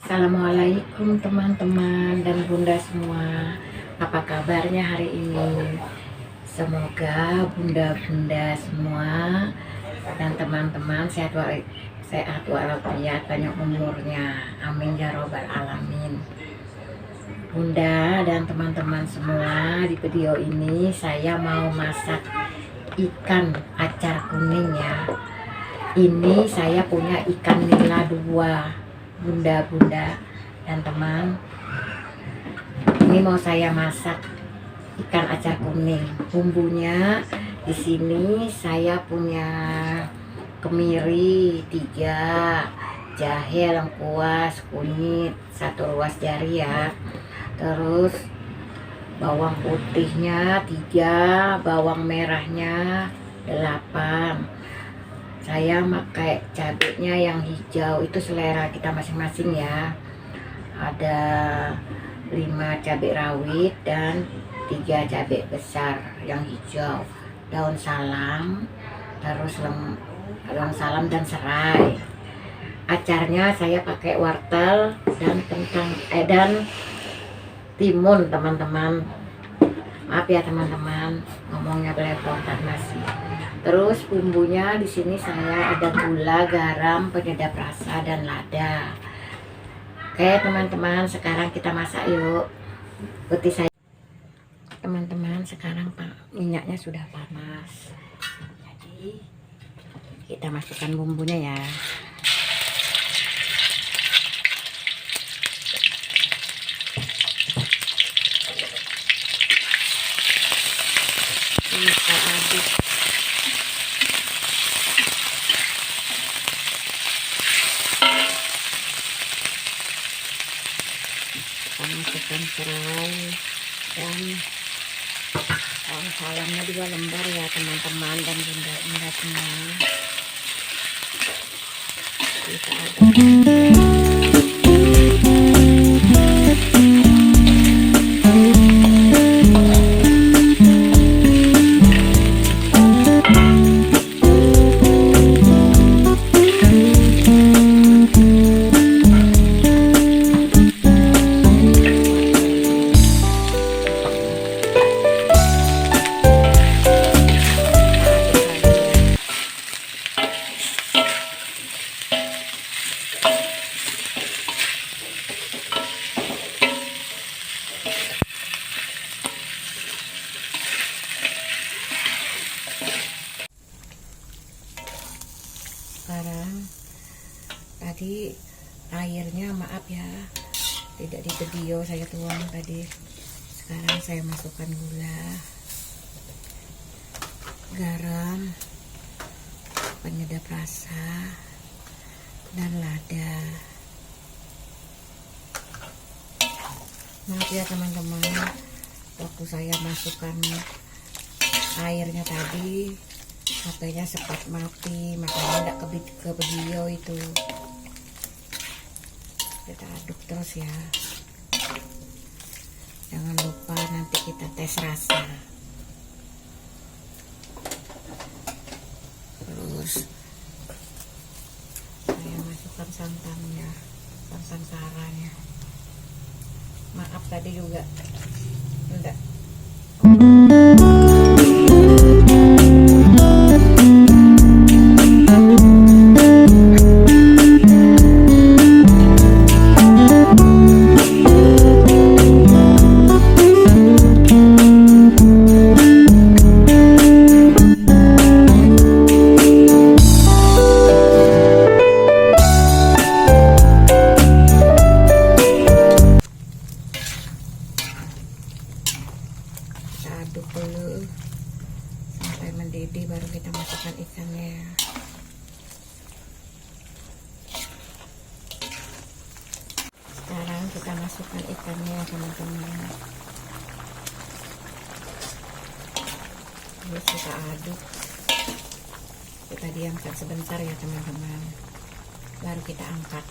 Assalamualaikum teman-teman dan bunda semua. Apa kabarnya hari ini? Semoga bunda-bunda semua dan teman-teman sehat walafiat, banyak umurnya. Amin ya robbal alamin. Bunda dan teman-teman semua, di video ini saya mau masak ikan acar kuning ya. Ini saya punya ikan nila 2, bunda-bunda dan teman. Ini mau saya masak ikan acar kuning. Bumbunya di sini saya punya kemiri 3, jahe lengkuas, kunyit 1 ruas jari ya. Terus bawang putihnya 3, bawang merahnya 8. Saya pakai cabenya yang hijau, itu selera kita masing-masing ya. Ada 5 cabai rawit dan 3 cabai besar yang hijau, daun salam, terus daun salam dan serai. Acarnya saya pakai wortel dan dan timun teman-teman. Maaf ya teman-teman, ngomongnya belepotan masih. Terus bumbunya di sini saya ada gula, garam, penyedap rasa dan lada. Oke teman-teman, sekarang kita masak yuk. Ikuti saya. Teman-teman, sekarang minyaknya sudah panas. Jadi kita masukkan bumbunya ya. Kita aduk. Kita masukkan serai dan daun salamnya 2 lembar ya teman-teman dan bunda-bunda semua. Kita aduk. Sekarang tadi airnya maaf ya, tidak di video saya tuang tadi. Sekarang saya masukkan gula, garam, penyedap rasa dan lada. Maaf ya teman-teman, waktu saya masukkan airnya tadi HP-nya sempat mati, makanya tidak ke video itu. Kita aduk terus ya. Jangan lupa nanti kita tes rasa. Terus saya masukkan santannya, santan saranya. Maaf tadi juga enggak. Kita aduk dulu sampai mendidih, baru kita masukkan ikannya ya. Sekarang kita masukkan ikannya ya teman-teman. Terus kita aduk, kita diamkan sebentar ya teman-teman, baru kita angkat.